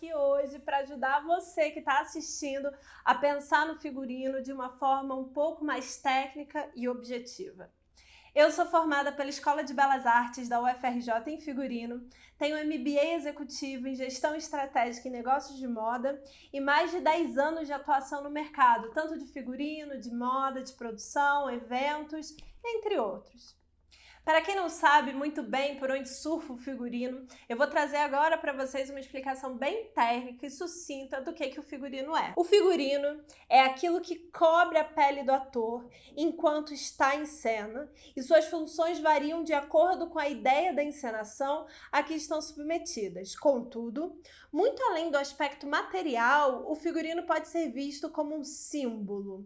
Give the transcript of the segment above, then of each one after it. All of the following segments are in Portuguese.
aqui hoje para ajudar você que está assistindo a pensar no figurino de uma forma um pouco mais técnica e objetiva. Eu sou formada pela Escola de Belas Artes da UFRJ em figurino, tenho MBA executivo em gestão estratégica e negócios de moda e mais de 10 anos de atuação no mercado, tanto de figurino, de moda, de produção, eventos, entre outros. Para quem não sabe muito bem por onde surfa o figurino, eu vou trazer agora para vocês uma explicação bem técnica e sucinta do que o figurino é. O figurino é aquilo que cobre a pele do ator enquanto está em cena e suas funções variam de acordo com a ideia da encenação a que estão submetidas. Contudo, muito além do aspecto material, o figurino pode ser visto como um símbolo,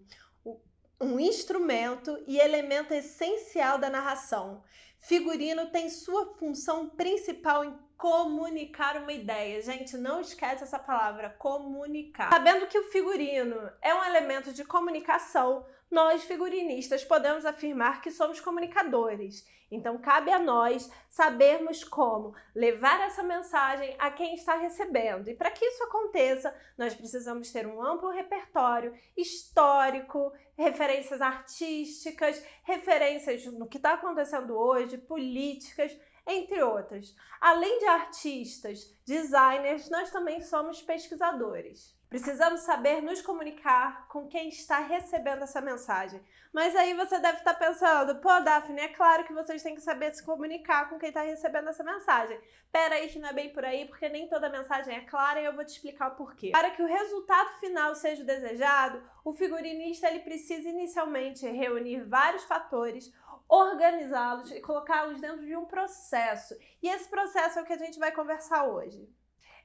um instrumento e elemento essencial da narração. Figurino tem sua função principal em comunicar uma ideia. Gente, não esquece essa palavra, comunicar. Sabendo que o figurino é um elemento de comunicação, nós, figurinistas, podemos afirmar que somos comunicadores. Então, cabe a nós sabermos como levar essa mensagem a quem está recebendo. E para que isso aconteça, nós precisamos ter um amplo repertório histórico, referências artísticas, referências no que está acontecendo hoje, políticas, entre outras. Além de artistas, designers, nós também somos pesquisadores. Precisamos saber nos comunicar com quem está recebendo essa mensagem. Mas aí você deve estar pensando, pô, Daphne, é claro que vocês têm que saber se comunicar com quem está recebendo essa mensagem. Pera aí que não é bem por aí, porque nem toda mensagem é clara e eu vou te explicar o porquê. Para que o resultado final seja o desejado, o figurinista ele precisa inicialmente reunir vários fatores, organizá-los e colocá-los dentro de um processo. E esse processo é o que a gente vai conversar hoje.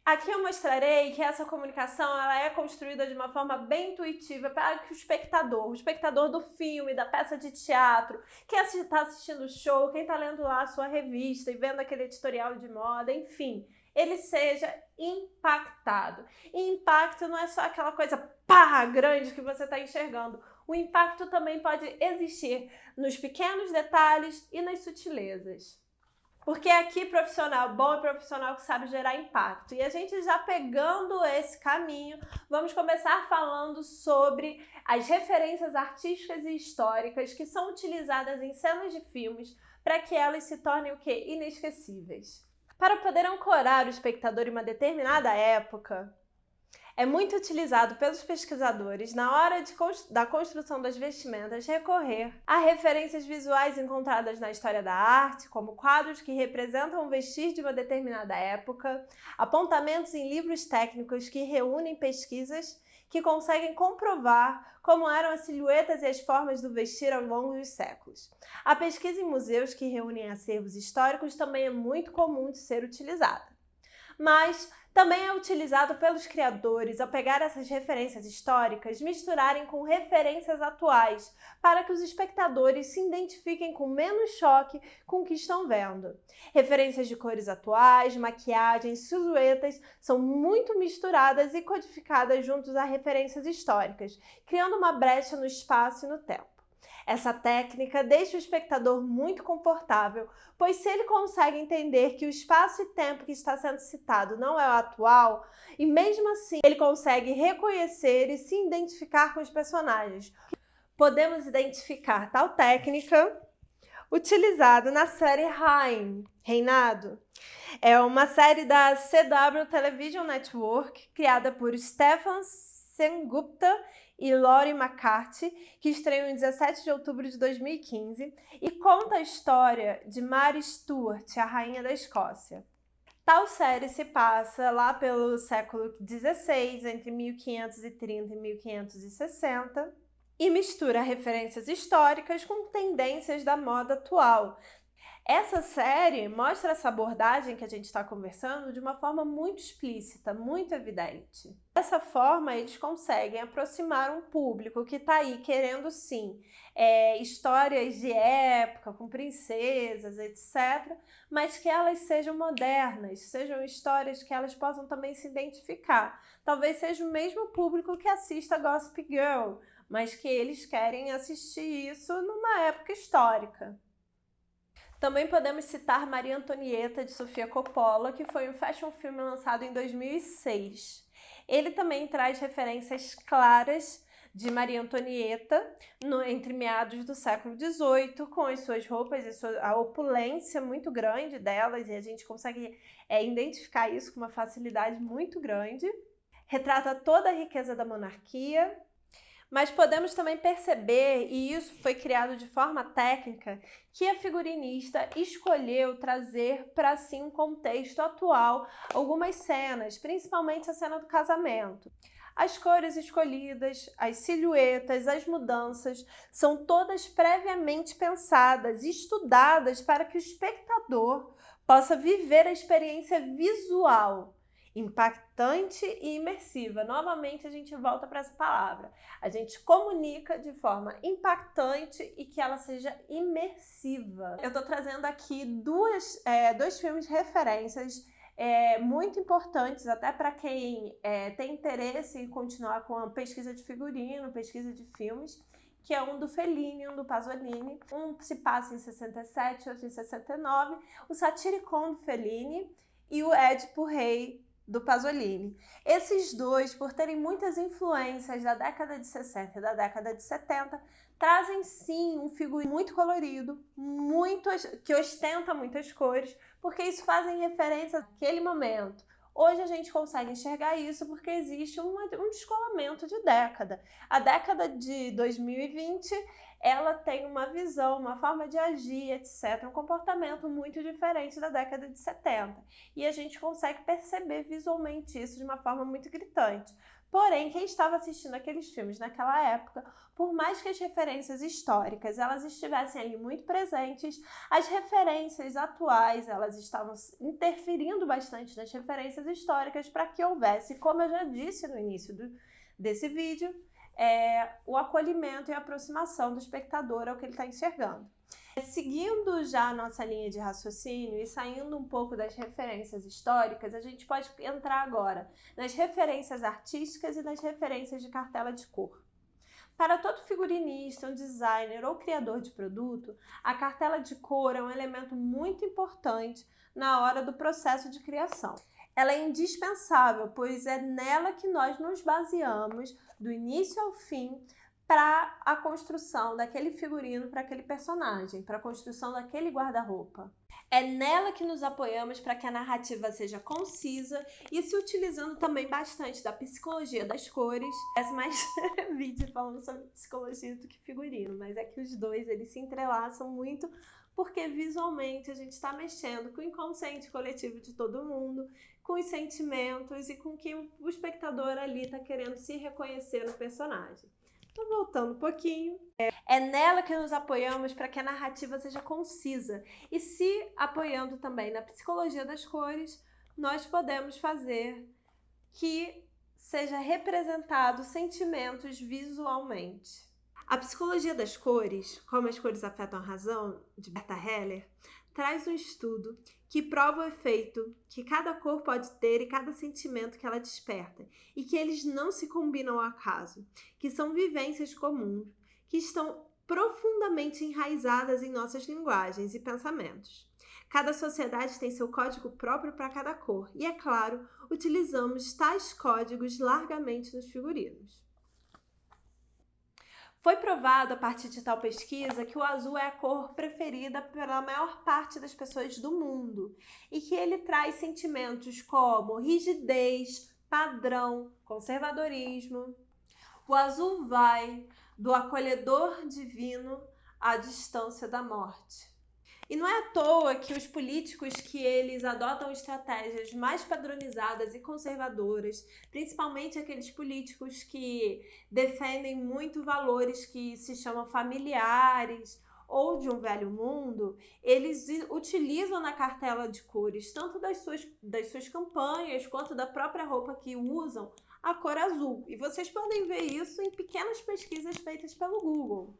Aqui eu mostrarei que essa comunicação ela é construída de uma forma bem intuitiva para que o espectador do filme, da peça de teatro, quem está assistindo o show, quem está lendo lá a sua revista e vendo aquele editorial de moda, enfim, ele seja impactado. E impacto não é só aquela coisa pá, grande que você está enxergando. O impacto também pode existir nos pequenos detalhes e nas sutilezas. Porque aqui profissional bom é profissional que sabe gerar impacto. E a gente já pegando esse caminho, vamos começar falando sobre as referências artísticas e históricas que são utilizadas em cenas de filmes para que elas se tornem o quê? Inesquecíveis. Para poder ancorar o espectador em uma determinada época, é muito utilizado pelos pesquisadores, na hora da construção das vestimentas, recorrer a referências visuais encontradas na história da arte, como quadros que representam o vestir de uma determinada época, apontamentos em livros técnicos que reúnem pesquisas que conseguem comprovar como eram as silhuetas e as formas do vestir ao longo dos séculos. A pesquisa em museus que reúnem acervos históricos também é muito comum de ser utilizada. Mas também é utilizado pelos criadores ao pegar essas referências históricas, misturarem com referências atuais, para que os espectadores se identifiquem com menos choque com o que estão vendo. Referências de cores atuais, maquiagens, silhuetas são muito misturadas e codificadas juntos a referências históricas, criando uma brecha no espaço e no tempo. Essa técnica deixa o espectador muito confortável, pois se ele consegue entender que o espaço e tempo que está sendo citado não é o atual, e mesmo assim ele consegue reconhecer e se identificar com os personagens. Podemos identificar tal técnica utilizada na série Reinado. É uma série da CW Television Network, criada por Stefan Sengupta e Laurie McCarthy, que estreou em 17 de outubro de 2015 e conta a história de Mary Stuart, a rainha da Escócia. Tal série se passa lá pelo século XVI, entre 1530 e 1560, e mistura referências históricas com tendências da moda atual. Essa série mostra essa abordagem que a gente está conversando de uma forma muito explícita, muito evidente. Dessa forma, eles conseguem aproximar um público que está aí querendo, sim, histórias de época, com princesas, etc., mas que elas sejam modernas, sejam histórias que elas possam também se identificar. Talvez seja o mesmo público que assista Gossip Girl, mas que eles querem assistir isso numa época histórica. Também podemos citar Maria Antonieta, de Sofia Coppola, que foi um fashion film lançado em 2006. Ele também traz referências claras de Maria Antonieta entre meados do século XVIII, com as suas roupas e a opulência muito grande delas, e a gente consegue identificar isso com uma facilidade muito grande. Retrata toda a riqueza da monarquia, mas podemos também perceber, e isso foi criado de forma técnica, que a figurinista escolheu trazer para si um contexto atual algumas cenas, principalmente a cena do casamento. As cores escolhidas, as silhuetas, as mudanças são todas previamente pensadas e estudadas para que o espectador possa viver a experiência visual impactante e imersiva. Novamente, a gente volta para essa palavra. A gente comunica de forma impactante e que ela seja imersiva. Eu estou trazendo aqui dois filmes de referências muito importantes, até para quem tem interesse em continuar com a pesquisa de figurino, pesquisa de filmes, que é um do Fellini e um do Pasolini. Um se passa em 67, outro em 69, o Satiricon do Fellini e o Édipo Rei do Pasolini. Esses dois, por terem muitas influências da década de 60 e da década de 70, trazem sim um figurino muito colorido, que ostenta muitas cores, porque isso fazem referência àquele momento. Hoje a gente consegue enxergar isso porque existe um descolamento de década. A década de 2020, ela tem uma visão, uma forma de agir, etc., um comportamento muito diferente da década de 70. E a gente consegue perceber visualmente isso de uma forma muito gritante. Porém, quem estava assistindo aqueles filmes naquela época, por mais que as referências históricas elas estivessem ali muito presentes, as referências atuais elas estavam interferindo bastante nas referências históricas para que houvesse, como eu já disse no início desse vídeo, o acolhimento e a aproximação do espectador ao que ele está enxergando. Seguindo já a nossa linha de raciocínio e saindo um pouco das referências históricas, a gente pode entrar agora nas referências artísticas e nas referências de cartela de cor. Para todo figurinista, um designer ou criador de produto, a cartela de cor é um elemento muito importante na hora do processo de criação. Ela é indispensável, pois é nela que nós nos baseamos do início ao fim para a construção daquele figurino, para aquele personagem, para a construção daquele guarda-roupa. É nela que nos apoiamos para que a narrativa seja concisa e se utilizando também bastante da psicologia das cores. Parece mais vídeo falando sobre psicologia do que figurino, mas é que os dois eles se entrelaçam muito porque visualmente a gente está mexendo com o inconsciente coletivo de todo mundo, com os sentimentos e com que o espectador ali está querendo se reconhecer no personagem. Então, voltando um pouquinho, é nela que nos apoiamos para que a narrativa seja concisa. E se apoiando também na psicologia das cores, nós podemos fazer que seja representado sentimentos visualmente. A psicologia das cores, como as cores afetam a razão, de Berta Heller, traz um estudo que prova o efeito que cada cor pode ter e cada sentimento que ela desperta, e que eles não se combinam ao acaso, que são vivências comuns, que estão profundamente enraizadas em nossas linguagens e pensamentos. Cada sociedade tem seu código próprio para cada cor, e, é claro, utilizamos tais códigos largamente nos figurinos. Foi provado a partir de tal pesquisa que o azul é a cor preferida pela maior parte das pessoas do mundo e que ele traz sentimentos como rigidez, padrão, conservadorismo. O azul vai do acolhedor divino à distância da morte. E não é à toa que os políticos que eles adotam estratégias mais padronizadas e conservadoras, principalmente aqueles políticos que defendem muito valores que se chamam familiares ou de um velho mundo, eles utilizam na cartela de cores, tanto das suas campanhas quanto da própria roupa que usam, a cor azul. E vocês podem ver isso em pequenas pesquisas feitas pelo Google.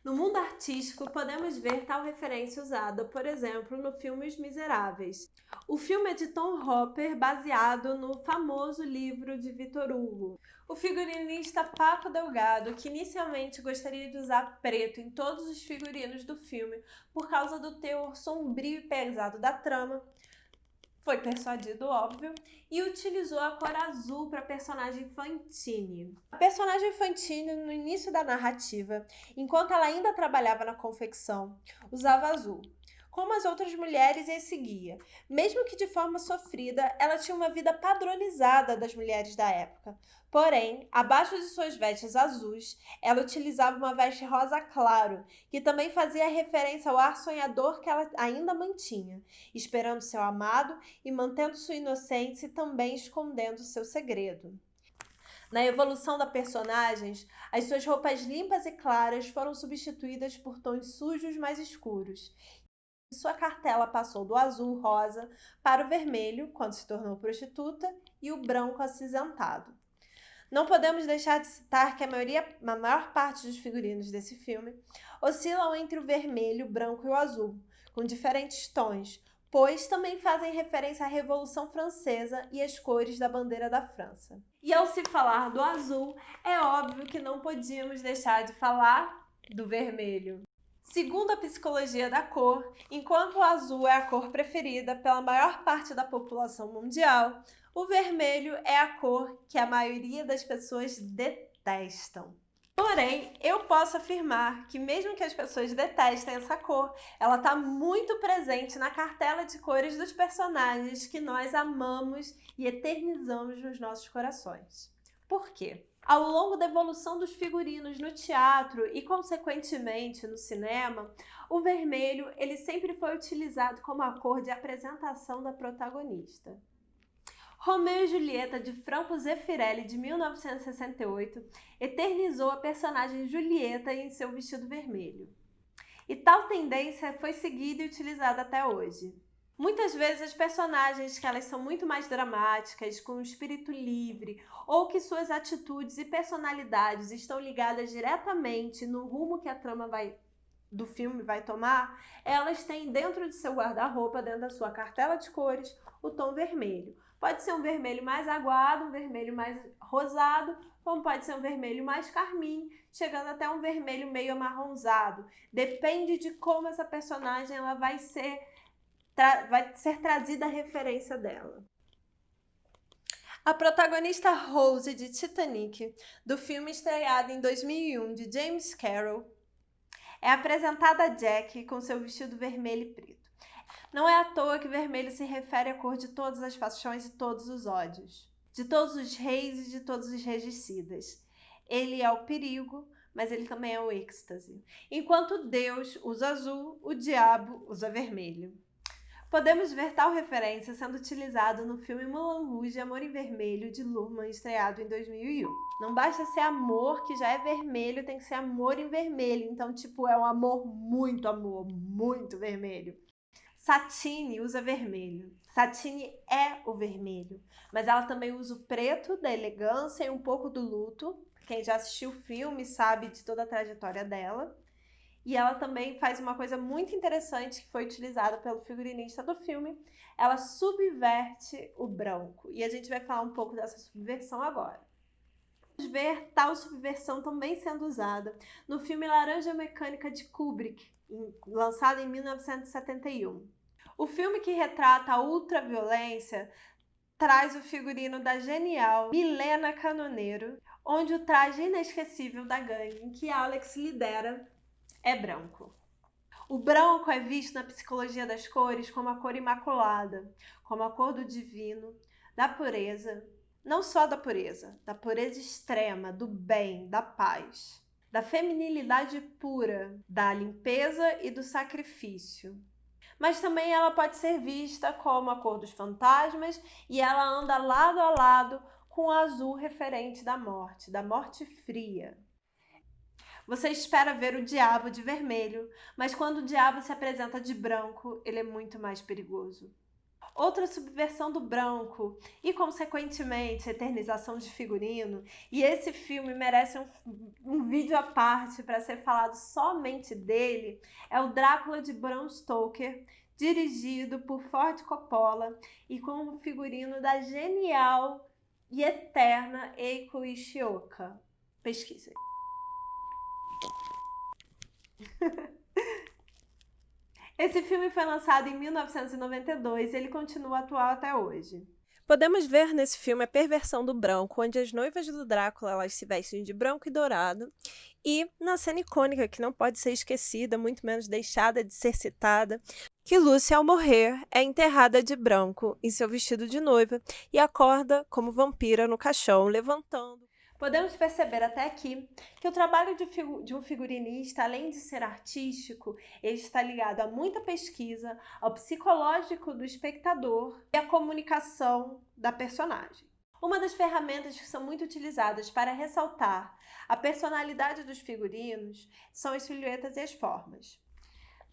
No mundo artístico, podemos ver tal referência usada, por exemplo, no filme Os Miseráveis. O filme é de Tom Hopper, baseado no famoso livro de Victor Hugo. O figurinista Paco Delgado, que inicialmente gostaria de usar preto em todos os figurinos do filme por causa do teor sombrio e pesado da trama, foi persuadido, óbvio, e utilizou a cor azul para a personagem Fantine. A personagem Fantine, no início da narrativa, enquanto ela ainda trabalhava na confecção, usava azul. Como as outras mulheres, ele seguia. Mesmo que de forma sofrida, ela tinha uma vida padronizada das mulheres da época. Porém, abaixo de suas vestes azuis, ela utilizava uma veste rosa claro, que também fazia referência ao ar sonhador que ela ainda mantinha, esperando seu amado e mantendo sua inocência e também escondendo seu segredo. Na evolução da personagem, as suas roupas limpas e claras foram substituídas por tons sujos mais escuros. Sua cartela passou do azul rosa para o vermelho, quando se tornou prostituta, e o branco acinzentado. Não podemos deixar de citar que a maior parte dos figurinos desse filme oscilam entre o vermelho, o branco e o azul, com diferentes tons, pois também fazem referência à Revolução Francesa e às cores da bandeira da França. E ao se falar do azul, é óbvio que não podíamos deixar de falar do vermelho. Segundo a psicologia da cor, enquanto o azul é a cor preferida pela maior parte da população mundial, o vermelho é a cor que a maioria das pessoas detestam. Porém, eu posso afirmar que mesmo que as pessoas detestem essa cor, ela está muito presente na cartela de cores dos personagens que nós amamos e eternizamos nos nossos corações. Por quê? Ao longo da evolução dos figurinos no teatro e, consequentemente, no cinema, o vermelho ele sempre foi utilizado como a cor de apresentação da protagonista. Romeu e Julieta, de Franco Zeffirelli, de 1968, eternizou a personagem Julieta em seu vestido vermelho. E tal tendência foi seguida e utilizada até hoje. Muitas vezes as personagens que elas são muito mais dramáticas, com um espírito livre, ou que suas atitudes e personalidades estão ligadas diretamente no rumo que a trama do filme vai tomar, elas têm dentro de seu guarda-roupa, dentro da sua cartela de cores, o tom vermelho. Pode ser um vermelho mais aguado, um vermelho mais rosado, como pode ser um vermelho mais carmim, chegando até um vermelho meio amarronzado. Depende de como essa personagem ela vai ser trazida a referência dela. A protagonista Rose de Titanic, do filme estreado em 2001 de James Cameron, é apresentada a Jack com seu vestido vermelho e preto. Não é à toa que vermelho se refere à cor de todas as paixões e todos os ódios, de todos os reis e de todos os regicidas. Ele é o perigo, mas ele também é o êxtase. Enquanto Deus usa azul, o diabo usa vermelho. Podemos ver tal referência sendo utilizado no filme Moulin Rouge, Amor em Vermelho, de Luhrmann, estreado em 2001. Não basta ser amor, que já é vermelho, tem que ser amor em vermelho. Então, é um amor, muito vermelho. Satine usa vermelho. Satine é o vermelho, mas ela também usa o preto, da elegância e um pouco do luto. Quem já assistiu o filme sabe de toda a trajetória dela. E ela também faz uma coisa muito interessante que foi utilizada pelo figurinista do filme. Ela subverte o branco. E a gente vai falar um pouco dessa subversão agora. Vamos ver tal subversão também sendo usada no filme Laranja Mecânica de Kubrick, lançado em 1971. O filme que retrata a ultraviolência traz o figurino da genial Milena Canoneiro, onde o traje inesquecível da gangue que Alex lidera é branco. O branco é visto na psicologia das cores como a cor imaculada, como a cor do divino, da pureza, não só da pureza extrema, do bem, da paz, da feminilidade pura, da limpeza e do sacrifício. Mas também ela pode ser vista como a cor dos fantasmas e ela anda lado a lado com o azul referente da morte fria. Você espera ver o diabo de vermelho, mas quando o diabo se apresenta de branco, ele é muito mais perigoso. outra subversão do branco e, consequentemente, eternização de figurino. E esse filme merece um vídeo à parte para ser falado somente dele. É o Drácula de Bram Stoker, dirigido por Ford Coppola e com o figurino da genial e eterna Eiko Ishioka. Pesquisem. Esse filme foi lançado em 1992 e ele continua atual até hoje. Podemos ver nesse filme a perversão do branco, onde as noivas do Drácula elas se vestem de branco e dourado, e na cena icônica que não pode ser esquecida, muito menos deixada de ser citada, que Lucy, ao morrer, é enterrada de branco em seu vestido de noiva e acorda como vampira no caixão, levantando. Podemos perceber até aqui que o trabalho de um figurinista, além de ser artístico, ele está ligado a muita pesquisa, ao psicológico do espectador e à comunicação da personagem. Uma das ferramentas que são muito utilizadas para ressaltar a personalidade dos figurinos são as silhuetas e as formas.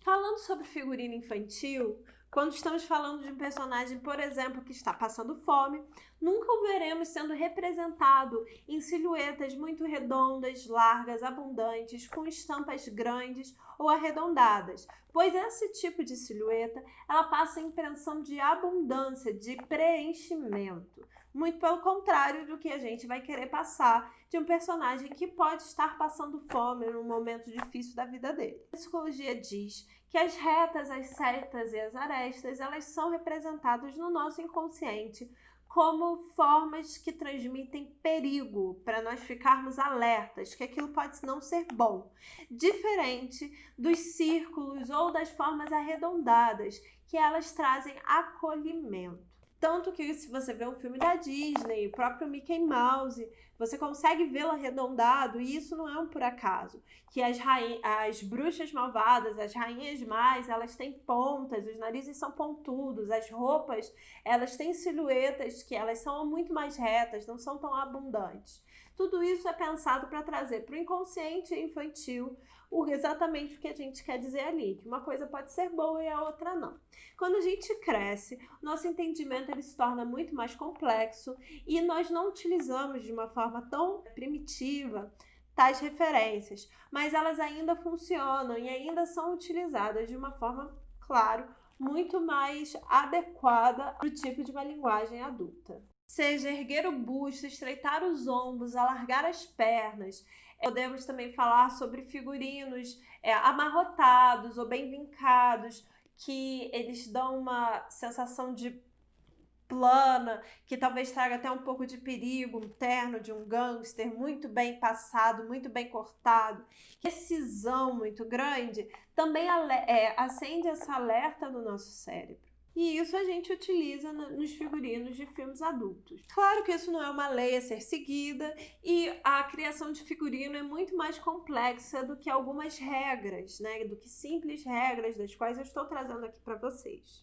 Falando sobre figurino infantil, quando estamos falando de um personagem, por exemplo, que está passando fome, nunca o veremos sendo representado em silhuetas muito redondas, largas, abundantes, com estampas grandes ou arredondadas, pois esse tipo de silhueta ela passa a impressão de abundância, de preenchimento. Muito pelo contrário do que a gente vai querer passar de um personagem que pode estar passando fome num momento difícil da vida dele. A psicologia diz que as retas, as setas e as arestas, elas são representadas no nosso inconsciente como formas que transmitem perigo para nós ficarmos alertas, que aquilo pode não ser bom. Diferente dos círculos ou das formas arredondadas, que elas trazem acolhimento. Tanto que se você vê um filme da Disney, o próprio Mickey Mouse, você consegue vê-lo arredondado e isso não é um por acaso. Que as bruxas malvadas, as rainhas más, elas têm pontas, os narizes são pontudos, as roupas, elas têm silhuetas que elas são muito mais retas, não são tão abundantes. Tudo isso é pensado para trazer para o inconsciente infantil exatamente o que a gente quer dizer ali, que uma coisa pode ser boa e a outra não. Quando a gente cresce, nosso entendimento ele se torna muito mais complexo e nós não utilizamos de uma forma tão primitiva tais referências, mas elas ainda funcionam e ainda são utilizadas de uma forma, claro, muito mais adequada para o tipo de uma linguagem adulta. Seja erguer o busto, estreitar os ombros, alargar as pernas. Podemos também falar sobre figurinos amarrotados ou bem vincados, que eles dão uma sensação de plana, que talvez traga até um pouco de perigo, um terno de um gangster muito bem passado, muito bem cortado, precisão muito grande, também acende essa alerta no nosso cérebro. E isso a gente utiliza nos figurinos de filmes adultos. Claro que isso não é uma lei a ser seguida e a criação de figurino é muito mais complexa do que algumas regras, né? Do que simples regras das quais eu estou trazendo aqui para vocês.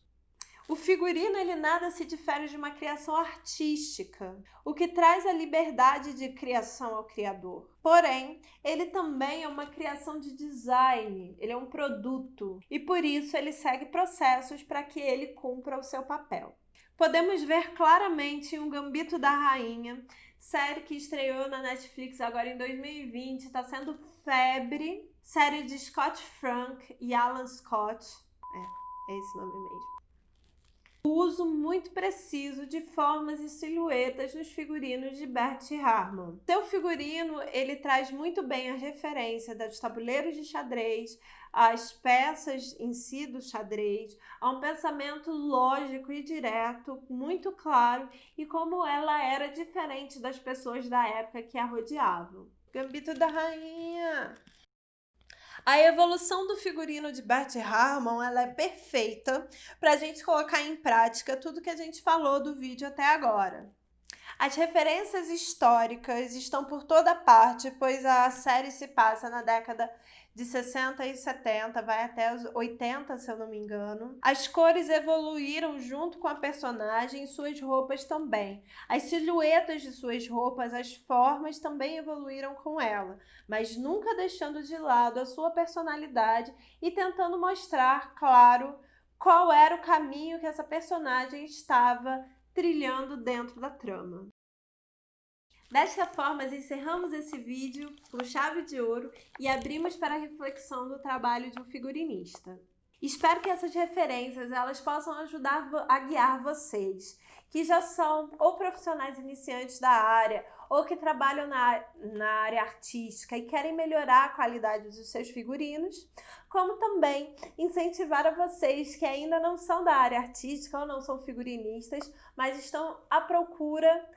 O figurino, ele nada se difere de uma criação artística, o que traz a liberdade de criação ao criador. Porém, ele também é uma criação de design, ele é um produto e por isso ele segue processos para que ele cumpra o seu papel. Podemos ver claramente um Gambito da Rainha, série que estreou na Netflix agora em 2020, está sendo febre, série de Scott Frank e Alan Scott, é esse nome mesmo. O uso muito preciso de formas e silhuetas nos figurinos de Bert Harmon. Seu figurino, ele traz muito bem a referência dos tabuleiros de xadrez, as peças em si do xadrez, a um pensamento lógico e direto, muito claro, e como ela era diferente das pessoas da época que a rodeavam. Gambito da Rainha! A evolução do figurino de Bert Harmon ela é perfeita para a gente colocar em prática tudo que a gente falou do vídeo até agora. As referências históricas estão por toda parte, pois a série se passa na década de 60 e 70, vai até os 80, se eu não me engano. As cores evoluíram junto com a personagem e suas roupas também. As silhuetas de suas roupas, as formas também evoluíram com ela, mas nunca deixando de lado a sua personalidade e tentando mostrar, claro, qual era o caminho que essa personagem estava trilhando dentro da trama. Desta forma, encerramos esse vídeo com chave de ouro e abrimos para a reflexão do trabalho de um figurinista. Espero que essas referências elas possam ajudar a guiar vocês, que já são ou profissionais iniciantes da área, ou que trabalham na área artística e querem melhorar a qualidade dos seus figurinos, como também incentivar a vocês que ainda não são da área artística ou não são figurinistas, mas estão à procura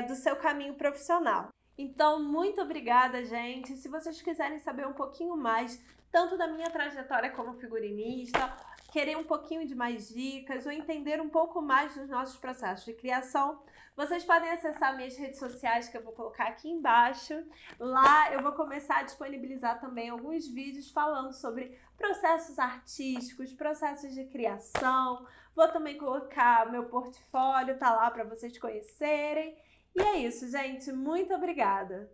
do seu caminho profissional. Então, muito obrigada, gente. Se vocês quiserem saber um pouquinho mais, tanto da minha trajetória como figurinista, querer um pouquinho de mais dicas ou entender um pouco mais dos nossos processos de criação, vocês podem acessar minhas redes sociais que eu vou colocar aqui embaixo. Lá eu vou começar a disponibilizar também alguns vídeos falando sobre processos artísticos, processos de criação. Vou também colocar meu portfólio, tá lá para vocês conhecerem. E é isso, gente. Muito obrigada!